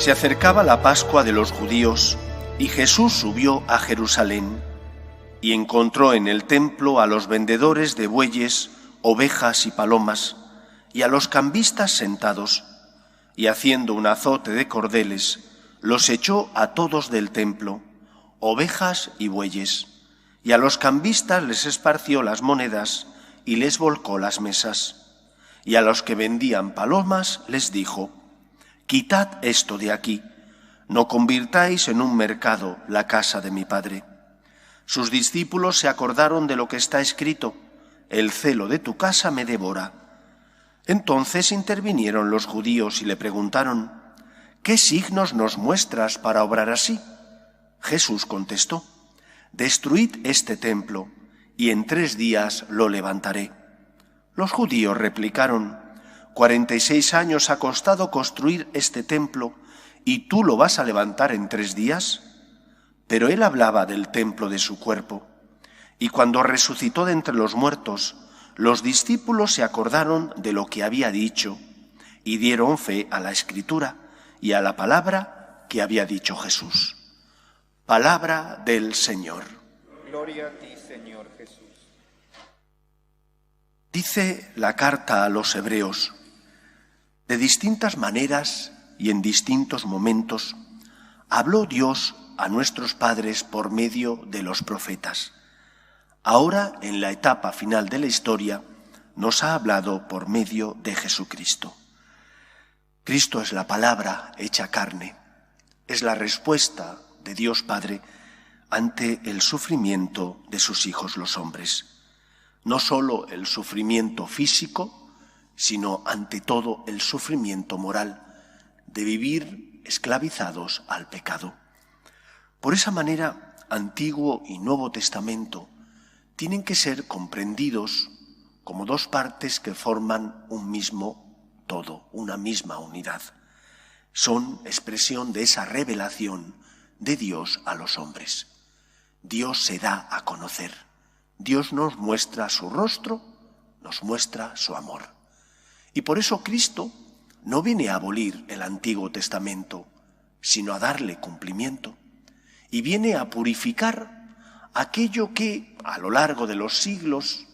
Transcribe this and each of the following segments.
Se acercaba la Pascua de los judíos y Jesús subió a Jerusalén y encontró en el templo a los vendedores de bueyes, ovejas y palomas y a los cambistas sentados, y haciendo un azote de cordeles, los echó a todos del templo, ovejas y bueyes, y a los cambistas les esparció las monedas y les volcó las mesas. Y a los que vendían palomas les dijo: «Quitad esto de aquí, no convirtáis en un mercado la casa de mi Padre». Sus discípulos se acordaron de lo que está escrito: «El celo de tu casa me devora». Entonces intervinieron los judíos y le preguntaron: «¿Qué signos nos muestras para obrar así?». Jesús contestó: «Destruid este templo, y en 3 días lo levantaré». Los judíos replicaron: 46 años ha costado construir este templo, ¿y tú lo vas a levantar en 3 días? Pero él hablaba del templo de su cuerpo. Y cuando resucitó de entre los muertos, los discípulos se acordaron de lo que había dicho y dieron fe a la Escritura y a la palabra que había dicho Jesús. Palabra del Señor. Gloria a ti, Señor Jesús. Dice la carta a los hebreos: de distintas maneras y en distintos momentos habló Dios a nuestros padres por medio de los profetas. Ahora, en la etapa final de la historia, nos ha hablado por medio de Jesucristo. Cristo es la palabra hecha carne, es la respuesta de Dios Padre ante el sufrimiento de sus hijos los hombres. No solo el sufrimiento físico, sino ante todo el sufrimiento moral de vivir esclavizados al pecado. Por esa manera, Antiguo y Nuevo Testamento tienen que ser comprendidos como 2 partes que forman un mismo todo, una misma unidad. Son expresión de esa revelación de Dios a los hombres. Dios se da a conocer. Dios nos muestra su rostro, nos muestra su amor. Y por eso Cristo no viene a abolir el Antiguo Testamento, sino a darle cumplimiento. Y viene a purificar aquello que a lo largo de los siglos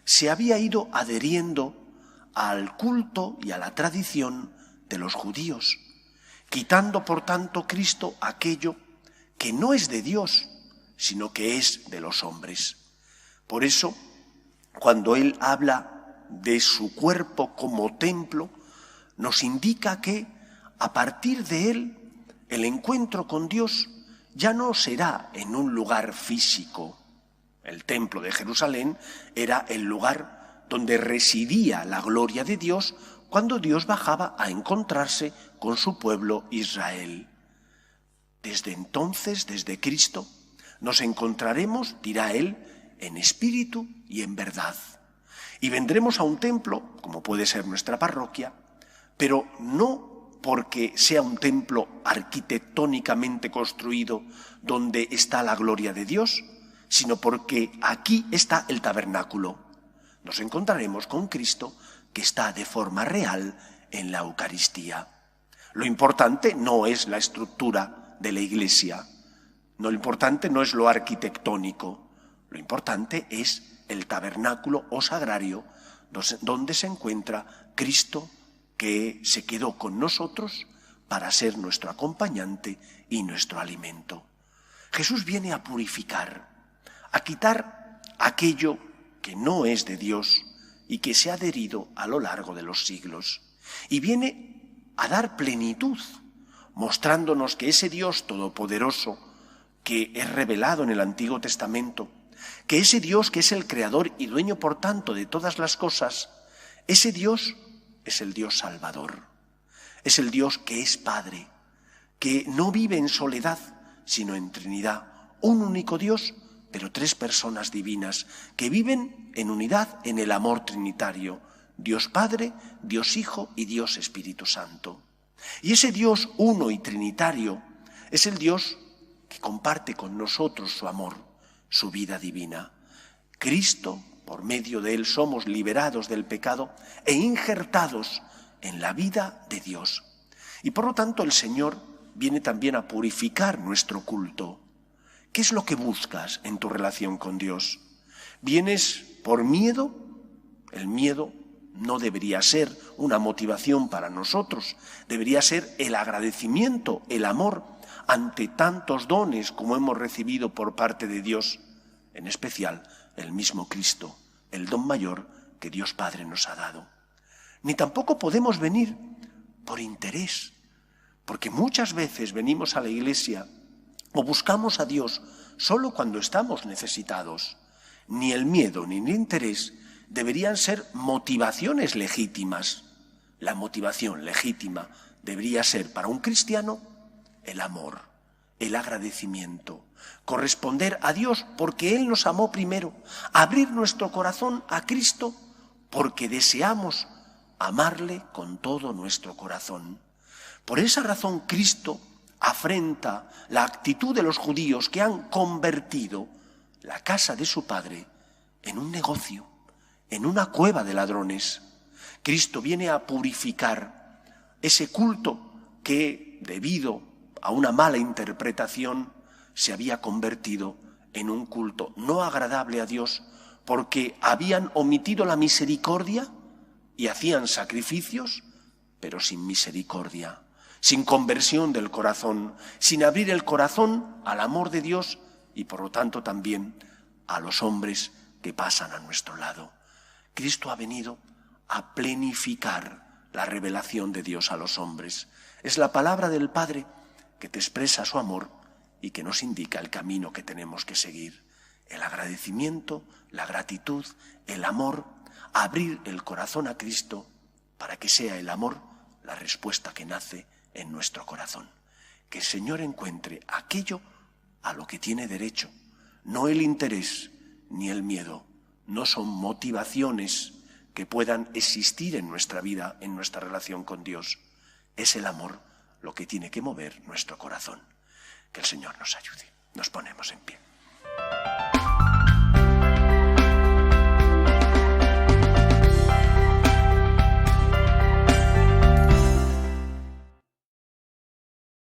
se había ido adheriendo al culto y a la tradición de los judíos, quitando por tanto Cristo aquello que no es de Dios, sino que es de los hombres. Por eso, cuando Él habla de su cuerpo como templo, nos indica que a partir de Él el encuentro con Dios ya no será en un lugar físico. El templo de Jerusalén era el lugar donde residía la gloria de Dios cuando Dios bajaba a encontrarse con su pueblo Israel. Desde entonces, desde Cristo, nos encontraremos, dirá Él, en espíritu y en verdad. Y vendremos a un templo, como puede ser nuestra parroquia, pero no porque sea un templo arquitectónicamente construido donde está la gloria de Dios, sino porque aquí está el tabernáculo. Nos encontraremos con Cristo que está de forma real en la Eucaristía. Lo importante no es la estructura de la Iglesia, lo importante no es lo arquitectónico, lo importante es el tabernáculo o sagrario donde se encuentra Cristo, que se quedó con nosotros para ser nuestro acompañante y nuestro alimento. Jesús viene a purificar, a quitar aquello que no es de Dios y que se ha adherido a lo largo de los siglos. Y viene a dar plenitud, mostrándonos que ese Dios todopoderoso que es revelado en el Antiguo Testamento, que ese Dios que es el creador y dueño por tanto de todas las cosas, ese Dios es el Dios Salvador, es el Dios que es Padre, que no vive en soledad, sino en Trinidad, un único Dios, pero 3 personas divinas que viven en unidad en el amor trinitario, Dios Padre, Dios Hijo y Dios Espíritu Santo. Y ese Dios uno y trinitario es el Dios que comparte con nosotros su amor, su vida divina. Cristo, por medio de Él somos liberados del pecado e injertados en la vida de Dios. Y por lo tanto el Señor viene también a purificar nuestro culto. ¿Qué es lo que buscas en tu relación con Dios? ¿Vienes por miedo? El miedo no debería ser una motivación para nosotros, debería ser el agradecimiento, el amor ante tantos dones como hemos recibido por parte de Dios, en especial el mismo Cristo, el don mayor que Dios Padre nos ha dado. Ni tampoco podemos venir por interés, porque muchas veces venimos a la iglesia o buscamos a Dios solo cuando estamos necesitados. Ni el miedo ni el interés deberían ser motivaciones legítimas. La motivación legítima debería ser para un cristiano el amor, el agradecimiento, corresponder a Dios porque Él nos amó primero, abrir nuestro corazón a Cristo porque deseamos amarle con todo nuestro corazón. Por esa razón Cristo afrenta la actitud de los judíos que han convertido la casa de su Padre en un negocio, en una cueva de ladrones. Cristo viene a purificar ese culto que, debido a una mala interpretación, se había convertido en un culto no agradable a Dios, porque habían omitido la misericordia y hacían sacrificios, pero sin misericordia, sin conversión del corazón, sin abrir el corazón al amor de Dios y por lo tanto también a los hombres que pasan a nuestro lado. Cristo ha venido a plenificar la revelación de Dios a los hombres. Es la palabra del Padre que te expresa su amor y que nos indica el camino que tenemos que seguir. El agradecimiento, la gratitud, el amor, abrir el corazón a Cristo para que sea el amor la respuesta que nace en nuestro corazón. Que el Señor encuentre aquello a lo que tiene derecho, no el interés ni el miedo. No son motivaciones que puedan existir en nuestra vida, en nuestra relación con Dios. Es el amor lo que tiene que mover nuestro corazón. Que el Señor nos ayude. Nos ponemos en pie.